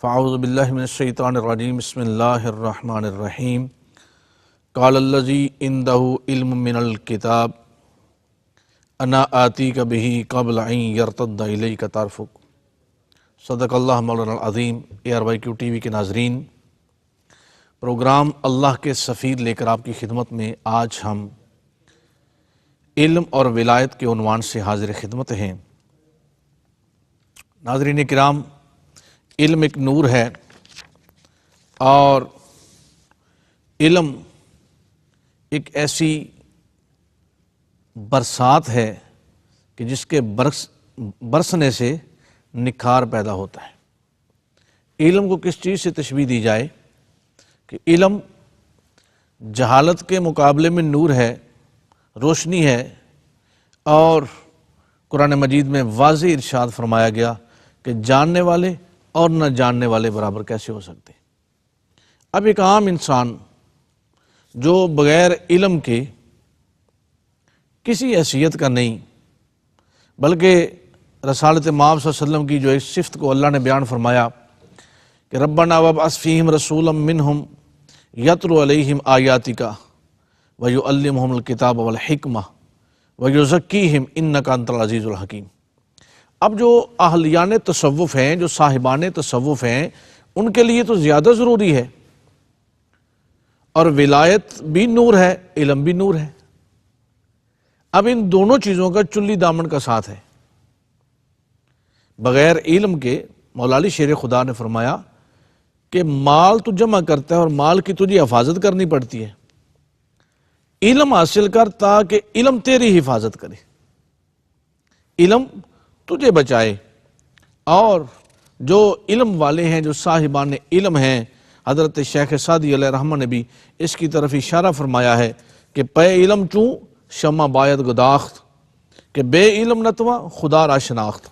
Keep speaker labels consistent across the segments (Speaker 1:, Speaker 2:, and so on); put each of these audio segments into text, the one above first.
Speaker 1: فاعوذ باللہ من الشیطان الرجیم بسم اللہ الرحمن الرحیم قال الذی عندہ علم من الکتاب انا آتیک بہ قبل ان یرتد الیک طرفک۔ صدق اللہ مولانا العظیم۔ ARYQ ٹی وی کے ناظرین، پروگرام اللہ کے سفیر لے کر آپ کی خدمت میں آج ہم علم اور ولایت کے عنوان سے حاضر خدمت ہیں۔ ناظرین کرام، علم ایک نور ہے اور علم ایک ایسی برسات ہے کہ جس کے برسنے سے نکھار پیدا ہوتا ہے۔ علم کو کس چیز سے تشبیہ دی جائے کہ علم جہالت کے مقابلے میں نور ہے، روشنی ہے، اور قرآن مجید میں واضح ارشاد فرمایا گیا کہ جاننے والے اور نہ جاننے والے برابر کیسے ہو سکتے ہیں۔ اب ایک عام انسان جو بغیر علم کے کسی حیثیت کا نہیں، بلکہ رسالت مآب صلی اللہ علیہ وسلم کی جو ایک صفت کو اللہ نے بیان فرمایا کہ ربنا وابعث فیہم رسولا منہم یتلو علیہم آیاتک ویعلمہم الکتاب والحکمہ ویزکیہم انک انت العزیز الحکیم۔ اب جو اہلیان تصوف ہیں، جو صاحبان تصوف ہیں، ان کے لیے تو زیادہ ضروری ہے، اور ولایت بھی نور ہے، علم بھی نور ہے۔ اب ان دونوں چیزوں کا چلی دامن کا ساتھ ہے۔ بغیر علم کے مولا علی شیر خدا نے فرمایا کہ مال تو جمع کرتا ہے اور مال کی تجھے حفاظت کرنی پڑتی ہے۔ علم حاصل کر تاکہ علم تیری حفاظت کرے، علم تجھے بچائے۔ اور جو علم والے ہیں، جو صاحبان علم ہیں، حضرت شیخ سعدی علیہ رحمہ نے بھی اس کی طرف اشارہ فرمایا ہے کہ پے علم چوں شمع باید گداخت، کہ بے علم نتوا خدا را شناخت۔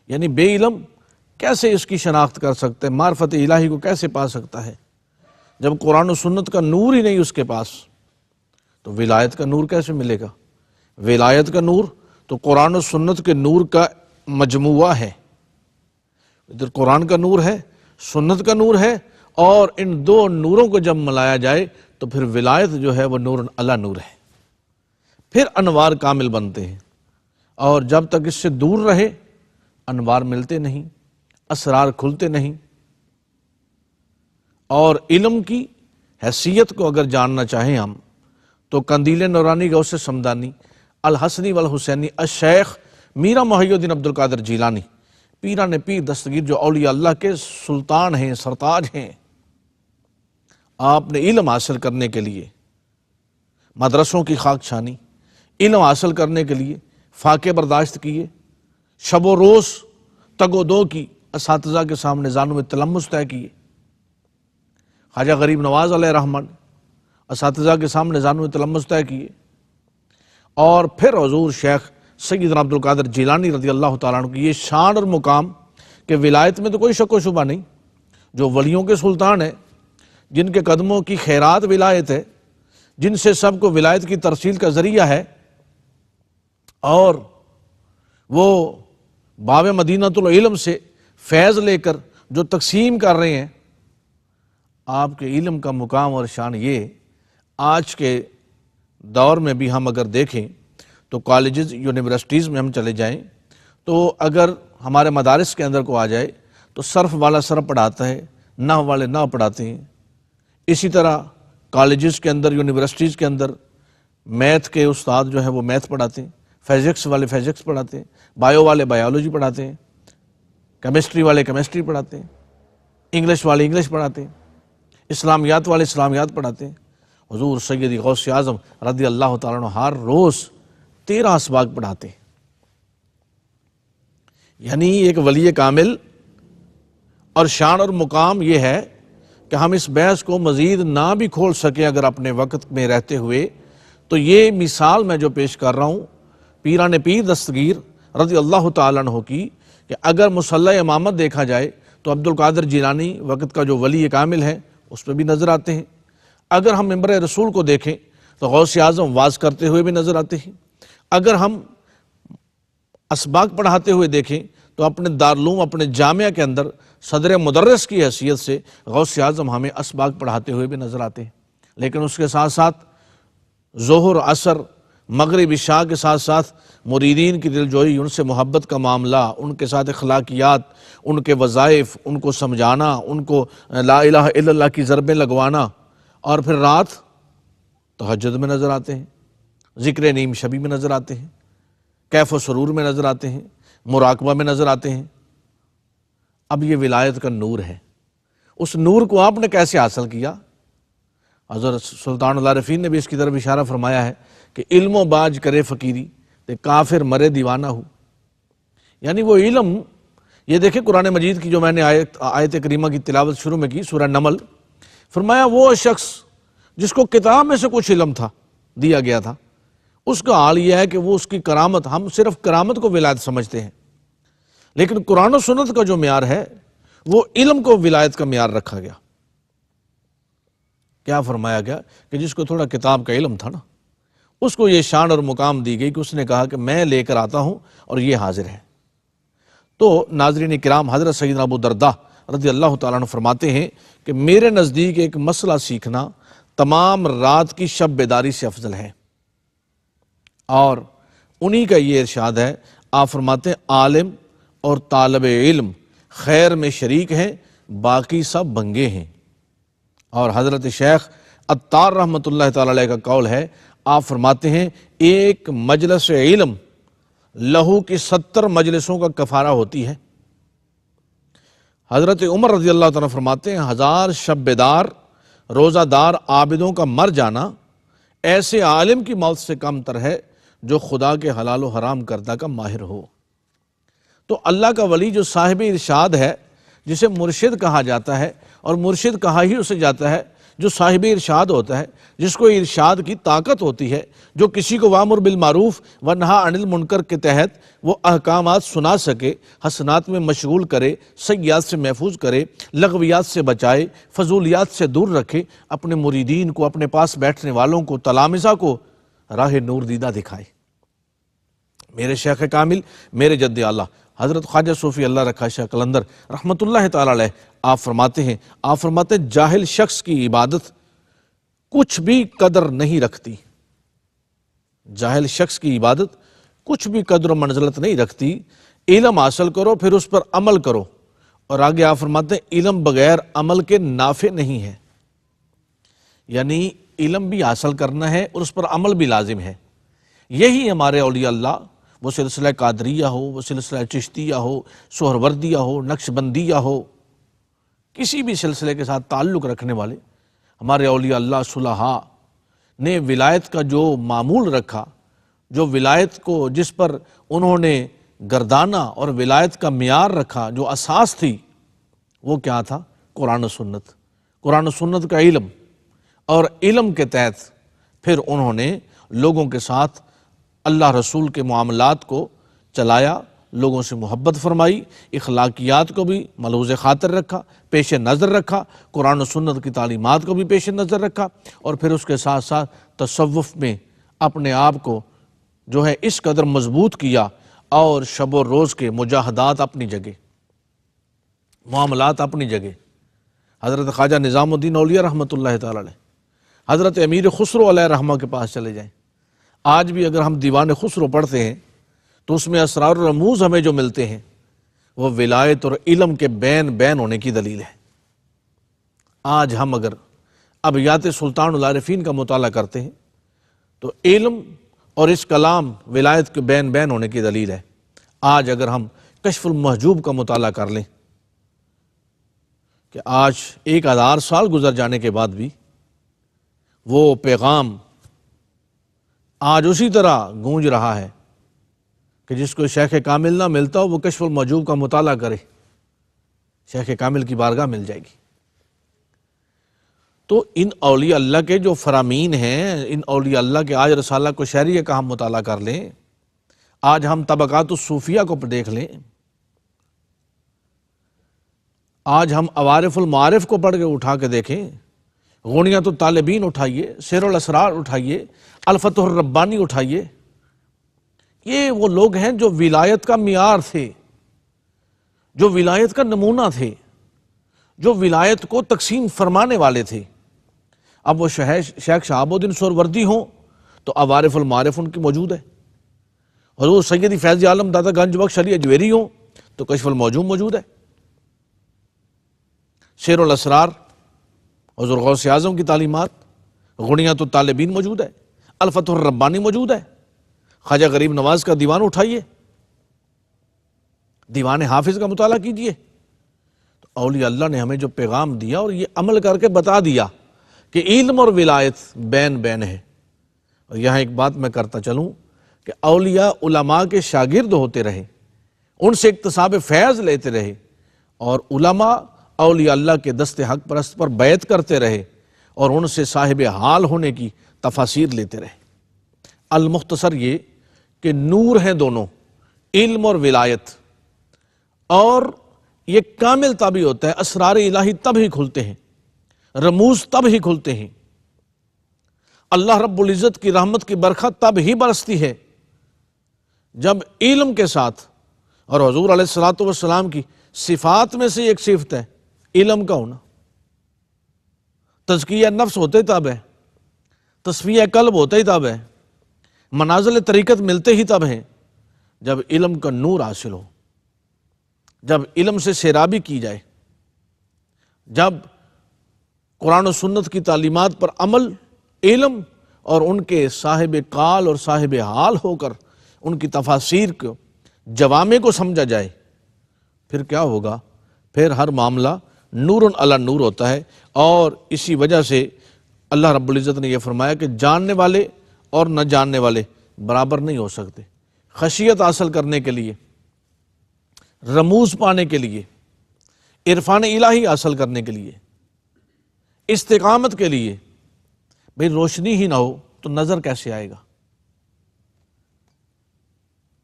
Speaker 1: یعنی بے علم کیسے اس کی شناخت کر سکتے، معرفت الہی کو کیسے پا سکتا ہے جب قرآن و سنت کا نور ہی نہیں اس کے پاس؟ تو ولایت کا نور کیسے ملے گا؟ ولایت کا نور تو قرآن و سنت کے نور کا مجموعہ ہے۔ ادھر قرآن کا نور ہے، سنت کا نور ہے، اور ان دو نوروں کو جب ملایا جائے تو پھر ولایت جو ہے وہ نور علی نور ہے، پھر انوار کامل بنتے ہیں۔ اور جب تک اس سے دور رہے انوار ملتے نہیں، اسرار کھلتے نہیں۔ اور علم کی حیثیت کو اگر جاننا چاہیں ہم تو قندیل نورانی غوث سمدانی الحسنی والحسینی الشیخ میرا محی الدین عبد القادر جیلانی، پیران پیر دستگیر، جو اولیاء اللہ کے سلطان ہیں، سرتاج ہیں، آپ نے علم حاصل کرنے کے لیے مدرسوں کی خاک چھانی، علم حاصل کرنے کے لیے فاقے برداشت کیے، شب و روز تگ و دو کی، اساتذہ کے سامنے زانو میں تلمس طے کیے۔ خواجہ غریب نواز علیہ رحمن اساتذہ کے سامنے زانو میں تلمس طے کیے، اور پھر حضور شیخ سیدنا عبد القادر جیلانی رضی اللہ تعالیٰ عنہ کی یہ شان اور مقام کہ ولایت میں تو کوئی شک و شبہ نہیں، جو ولیوں کے سلطان ہیں، جن کے قدموں کی خیرات ولایت ہے، جن سے سب کو ولایت کی ترسیل کا ذریعہ ہے، اور وہ باب مدینۃ العلم سے فیض لے کر جو تقسیم کر رہے ہیں، آپ کے علم کا مقام اور شان یہ آج کے دور میں بھی ہم اگر دیکھیں تو کالجز، یونیورسٹیز میں ہم چلے جائیں تو اگر ہمارے مدارس کے اندر کو آ جائے تو صرف والا صرف پڑھاتا ہے، نحو والے نحو پڑھاتے ہیں۔ اسی طرح کالجز کے اندر، یونیورسٹیز کے اندر میتھ کے استاد جو ہیں وہ میتھ پڑھاتے ہیں، فزکس والے فزکس پڑھاتے ہیں، بایو والے بایولوجی پڑھاتے ہیں، کیمسٹری والے کیمسٹری پڑھاتے ہیں، انگلش والے انگلش پڑھاتے ہیں، اسلامیات والے اسلامیات پڑھاتے ہیں۔ حضور سیدی غوث اعظم رضی اللہ تعالیٰ عنہ ہر روز 13 اسباق پڑھاتے ہیں۔ یعنی ایک ولی کامل اور شان اور مقام یہ ہے کہ ہم اس بحث کو مزید نہ بھی کھول سکیں اگر اپنے وقت میں رہتے ہوئے، تو یہ مثال میں جو پیش کر رہا ہوں پیران پیر دستگیر رضی اللہ تعالیٰ عنہ کی، کہ اگر مصلی امامت دیکھا جائے تو عبد القادر جیلانی وقت کا جو ولی کامل ہے اس پہ بھی نظر آتے ہیں۔ اگر ہم ممبر رسول کو دیکھیں تو غوث اعظم واز کرتے ہوئے بھی نظر آتے ہیں۔ اگر ہم اسباق پڑھاتے ہوئے دیکھیں تو اپنے دارالعلوم اپنے جامعہ کے اندر صدر مدرس کی حیثیت سے غوث اعظم ہمیں اسباق پڑھاتے ہوئے بھی نظر آتے ہیں، لیکن اس کے ساتھ ساتھ ظہر عصر مغرب عشاء کے ساتھ ساتھ مریدین کی دلجوئی، ان سے محبت کا معاملہ، ان کے ساتھ اخلاقیات، ان کے وظائف، ان کو سمجھانا، ان کو لا الہ الا اللہ کی ضربیں لگوانا، اور پھر رات تہجد میں نظر آتے ہیں، ذکر نیم شبی میں نظر آتے ہیں، کیف و سرور میں نظر آتے ہیں، مراقبہ میں نظر آتے ہیں۔ اب یہ ولایت کا نور ہے، اس نور کو آپ نے کیسے حاصل کیا؟ حضرت سلطان العارفین نے بھی اس کی طرف اشارہ فرمایا ہے کہ علم و باج کرے فقیری تے کافر مرے دیوانہ ہو، یعنی وہ علم، یہ دیکھیں قرآن مجید کی جو میں نے آیت کریمہ کی تلاوت شروع میں کی، سورہ نمل، فرمایا وہ شخص جس کو کتاب میں سے کچھ علم تھا، دیا گیا تھا، اس کا حال یہ ہے کہ وہ اس کی کرامت، ہم صرف کرامت کو ولایت سمجھتے ہیں، لیکن قرآن و سنت کا جو معیار ہے وہ علم کو ولایت کا معیار رکھا گیا۔ کیا فرمایا گیا کہ جس کو تھوڑا کتاب کا علم تھا نا، اس کو یہ شان اور مقام دی گئی کہ اس نے کہا کہ میں لے کر آتا ہوں اور یہ حاضر ہے۔ تو ناظرین کرام، حضرت سیدنا ابو درداء رضی اللہ تعالیٰ عنہ فرماتے ہیں کہ میرے نزدیک ایک مسئلہ سیکھنا تمام رات کی شب بیداری سے افضل ہے، اور انہی کا یہ ارشاد ہے، آپ فرماتے ہیں عالم اور طالب علم خیر میں شریک ہیں، باقی سب بنگے ہیں۔ اور حضرت شیخ عطار رحمۃ اللہ تعالی علیہ کا قول ہے، آپ فرماتے ہیں ایک مجلس علم لہو کی 70 مجلسوں کا کفارہ ہوتی ہے۔ حضرت عمر رضی اللہ تعالیٰ فرماتے ہیں 1000 شب بیدار روزہ دار عابدوں کا مر جانا ایسے عالم کی موت سے کم تر ہے جو خدا کے حلال و حرام کردہ کا ماہر ہو۔ تو اللہ کا ولی جو صاحب ارشاد ہے، جسے مرشد کہا جاتا ہے، اور مرشد کہا ہی اسے جاتا ہے جو صاحب ارشاد ہوتا ہے، جس کو ارشاد کی طاقت ہوتی ہے، جو کسی کو وامر بالمعروف ونہا عن المنکر کے تحت وہ احکامات سنا سکے، حسنات میں مشغول کرے، سیئات سے محفوظ کرے، لغویات سے بچائے، فضولیات سے دور رکھے، اپنے مریدین کو، اپنے پاس بیٹھنے والوں کو، تلامذہ کو راہ نور دیدہ دکھائے۔ میرے شیخ کامل، میرے جد اعلیٰ حضرت خواجہ صوفی اللہ رکھا شاہ قلندر رحمۃ اللہ تعالی علیہ، آپ فرماتے ہیں جاہل شخص کی عبادت کچھ بھی قدر نہیں رکھتی، جاہل شخص کی عبادت کچھ بھی قدر و منزلت نہیں رکھتی، علم حاصل کرو پھر اس پر عمل کرو، اور آگے آپ فرماتے ہیں علم بغیر عمل کے نافع نہیں ہے، یعنی علم بھی حاصل کرنا ہے اور اس پر عمل بھی لازم ہے۔ یہی ہمارے اولیاء اللہ، وہ سلسلہ قادریہ ہو، وہ سلسلہ چشتیہ ہو، سہروردیہ ہو، نقش بندیہ ہو، کسی بھی سلسلے کے ساتھ تعلق رکھنے والے ہمارے اولیاء اللہ صلحاء نے ولایت کا جو معمول رکھا، جو ولایت کو جس پر انہوں نے گردانہ اور ولایت کا معیار رکھا، جو اساس تھی، وہ کیا تھا؟ قرآن و سنت، قرآن و سنت کا علم، اور علم کے تحت پھر انہوں نے لوگوں کے ساتھ اللہ رسول کے معاملات کو چلایا، لوگوں سے محبت فرمائی، اخلاقیات کو بھی ملحوظ خاطر رکھا، پیش نظر رکھا، قرآن و سنت کی تعلیمات کو بھی پیش نظر رکھا، اور پھر اس کے ساتھ ساتھ تصوف میں اپنے آپ کو جو ہے اس قدر مضبوط کیا، اور شب و روز کے مجاہدات اپنی جگہ، معاملات اپنی جگہ۔ حضرت خواجہ نظام الدین اولیاء رحمۃ اللہ تعالی علیہ، حضرت امیر خسرو علیہ رحمہ کے پاس چلے جائیں، آج بھی اگر ہم دیوان خسرو پڑھتے ہیں تو اس میں اسرار و رموز ہمیں جو ملتے ہیں وہ ولایت اور علم کے بین ہونے کی دلیل ہے۔ آج ہم اگر ابیات سلطان العارفین کا مطالعہ کرتے ہیں تو علم اور اس کلام ولایت کے بین ہونے کی دلیل ہے۔ آج اگر ہم کشف المحجوب کا مطالعہ کر لیں کہ آج 1000 سال گزر جانے کے بعد بھی وہ پیغام آج اسی طرح گونج رہا ہے کہ جس کو شیخ کامل نہ ملتا ہو وہ کشف المحجوب کا مطالعہ کرے، شیخ کامل کی بارگاہ مل جائے گی۔ تو ان اولیاء اللہ کے جو فرامین ہیں، ان اولیاء اللہ کے آج رسالہ کو شہریہ کا ہم مطالعہ کر لیں، آج ہم طبقات الصوفیہ کو دیکھ لیں، آج ہم عوارف المعارف کو پڑھ کے اٹھا کے دیکھیں، غنیۃ الطالبین اٹھائیے، سیر الاسرار اٹھائیے، الفتح الربانی اٹھائیے، یہ وہ لوگ ہیں جو ولایت کا معیار تھے، جو ولایت کا نمونہ تھے، جو ولایت کو تقسیم فرمانے والے تھے، اب وہ شیخ شہاب الدین سہروردی ہوں تو عوارف المعارف ان کی موجود ہے، حضور سیدی فیض عالم داتا گنج بخش علی اجویری ہوں تو کشف الموجوم موجود ہے، شیر الاسرار حضور غوث اعظم کی تعلیمات، غنیۃ الطالبین موجود ہے، الفتح الربانی موجود ہے، خواجہ غریب نواز کا دیوان اٹھائیے، دیوان حافظ کا مطالعہ کیجئے۔ تو اولیاء اللہ نے ہمیں جو پیغام دیا اور یہ عمل کر کے بتا دیا کہ علم اور ولایت بین بین ہے۔ اور یہاں ایک بات میں کرتا چلوں کہ اولیاء علماء کے شاگرد ہوتے رہے، ان سے اکتساب فیض لیتے رہے، اور علماء اولیاء اللہ کے دست حق پرست پر بیعت کرتے رہے اور ان سے صاحب حال ہونے کی تفاسیر لیتے رہے۔ المختصر یہ کہ نور ہیں دونوں، علم اور ولایت، اور یہ کامل تب ہی ہوتا ہے، اسرار الہی تب ہی کھلتے ہیں، رموز تب ہی کھلتے ہیں، اللہ رب العزت کی رحمت کی برکت تب ہی برستی ہے جب علم کے ساتھ، اور حضور علیہ الصلوۃ والسلام کی صفات میں سے ایک صفت ہے علم کا ہونا، تزکیہ نفس ہوتے تب ہے، تصفیہ قلب ہوتے ہی تب ہے، منازل طریقت ملتے ہی تب ہیں جب علم کا نور حاصل ہو، جب علم سے سیرابی کی جائے، جب قرآن و سنت کی تعلیمات پر عمل، علم اور ان کے صاحب قال اور صاحب حال ہو کر ان کی تفاسیر کو، جوامع کو سمجھا جائے، پھر کیا ہوگا؟ پھر ہر معاملہ نور علی نور ہوتا ہے۔ اور اسی وجہ سے اللہ رب العزت نے یہ فرمایا کہ جاننے والے اور نہ جاننے والے برابر نہیں ہو سکتے۔ خشیت حاصل کرنے کے لیے، رموز پانے کے لیے، عرفان الہی حاصل کرنے کے لیے، استقامت کے لیے، بھئی روشنی ہی نہ ہو تو نظر کیسے آئے گا؟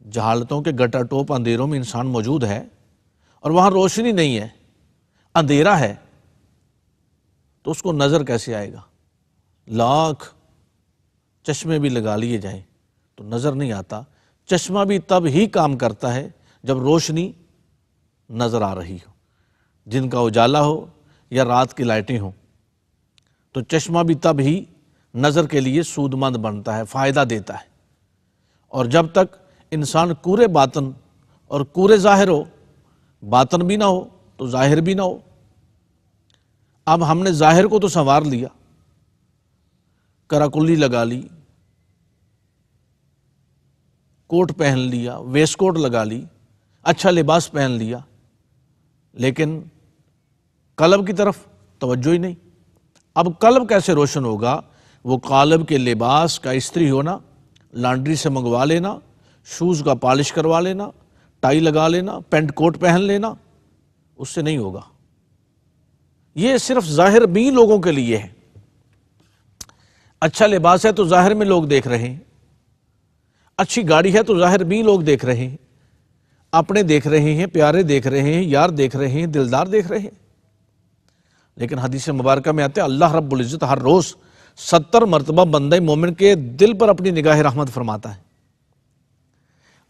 Speaker 1: جہالتوں کے گٹا ٹوپ اندھیروں میں انسان موجود ہے اور وہاں روشنی نہیں ہے، اندھیرا ہے، تو اس کو نظر کیسے آئے گا؟ لاکھ چشمے بھی لگا لیے جائیں تو نظر نہیں آتا۔ چشمہ بھی تب ہی کام کرتا ہے جب روشنی نظر آ رہی ہو، دن کا اجالا ہو یا رات کی لائٹیں ہوں، تو چشمہ بھی تب ہی نظر کے لیے سود مند بنتا ہے، فائدہ دیتا ہے۔ اور جب تک انسان کورے باطن اور کورے ظاہر ہو، باطن بھی نہ ہو تو ظاہر بھی نہ ہو۔ اب ہم نے ظاہر کو تو سنوار لیا، کراکلی لگا لی، کوٹ پہن لیا، ویسٹ کوٹ لگا لی، اچھا لباس پہن لیا، لیکن قلب کی طرف توجہ ہی نہیں۔ اب قلب کیسے روشن ہوگا؟ وہ قالب کے لباس کا استری ہونا، لانڈری سے منگوا لینا، شوز کا پالش کروا لینا، ٹائی لگا لینا، پینٹ کوٹ پہن لینا، اس سے نہیں ہوگا۔ یہ صرف ظاہر بھی لوگوں کے لیے ہے۔ اچھا لباس ہے تو ظاہر میں لوگ دیکھ رہے ہیں، اچھی گاڑی ہے تو ظاہر بھی لوگ دیکھ رہے ہیں، اپنے دیکھ رہے ہیں، پیارے دیکھ رہے ہیں، یار دیکھ رہے ہیں، دلدار دیکھ رہے ہیں۔ لیکن حدیث مبارکہ میں آتے ہیں اللہ رب العزت ہر روز 70 مرتبہ بندہ مومن کے دل پر اپنی نگاہ رحمت فرماتا ہے۔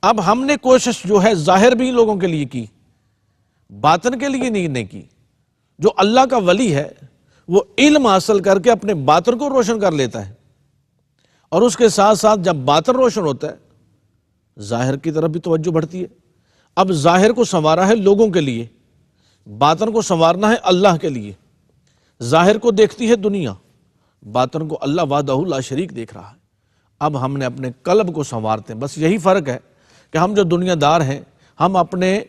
Speaker 1: اب ہم نے کوشش جو ہے ظاہر بھی لوگوں کے لیے کی، باطن کے لیے نہیں کی۔ جو اللہ کا ولی ہے وہ علم حاصل کر کے اپنے باطن کو روشن کر لیتا ہے، اور اس کے ساتھ ساتھ جب باطن روشن ہوتا ہے ظاہر کی طرف بھی توجہ بڑھتی ہے۔ اب ظاہر کو سنوارا ہے لوگوں کے لیے، باطن کو سنوارنا ہے اللہ کے لیے۔ ظاہر کو دیکھتی ہے دنیا، باطن کو اللہ وحدہ لا شریک دیکھ رہا ہے۔ اب ہم نے اپنے قلب کو سنوارتے ہیں، بس یہی فرق ہے کہ ہم جو دنیا دار ہیں ہم اپنے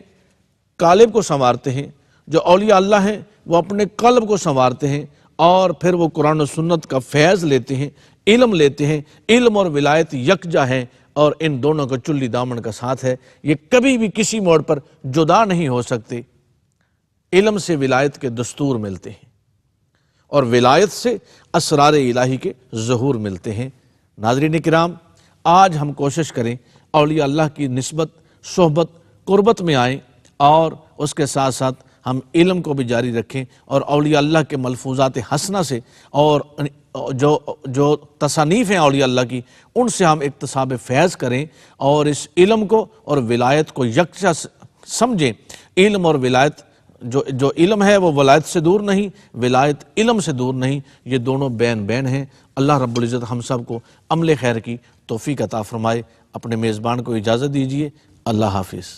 Speaker 1: قالب کو سنوارتے ہیں، جو اولیاء اللہ ہیں وہ اپنے قلب کو سنوارتے ہیں، اور پھر وہ قرآن و سنت کا فیض لیتے ہیں، علم لیتے ہیں۔ علم اور ولایت یکجا ہیں، اور ان دونوں کا چلی دامن کا ساتھ ہے، یہ کبھی بھی کسی موڑ پر جدا نہیں ہو سکتے۔ علم سے ولایت کے دستور ملتے ہیں، اور ولایت سے اسرار الہی کے ظہور ملتے ہیں۔ ناظرین کرام، آج ہم کوشش کریں اولیاء اللہ کی نسبت، صحبت، قربت میں آئیں، اور اس کے ساتھ ساتھ ہم علم کو بھی جاری رکھیں، اور اولیاء اللہ کے ملفوظات حسنہ سے اور جو تصانیف ہیں اولیاء اللہ کی ان سے ہم اکتساب فیض کریں، اور اس علم کو اور ولایت کو یکجا سمجھیں علم اور ولایت، جو علم ہے وہ ولایت سے دور نہیں، ولایت علم سے دور نہیں، یہ دونوں بین بین ہیں۔ اللہ رب العزت ہم سب کو عمل خیر کی توفیق عطا فرمائے۔ اپنے میزبان کو اجازت دیجیے، اللہ حافظ۔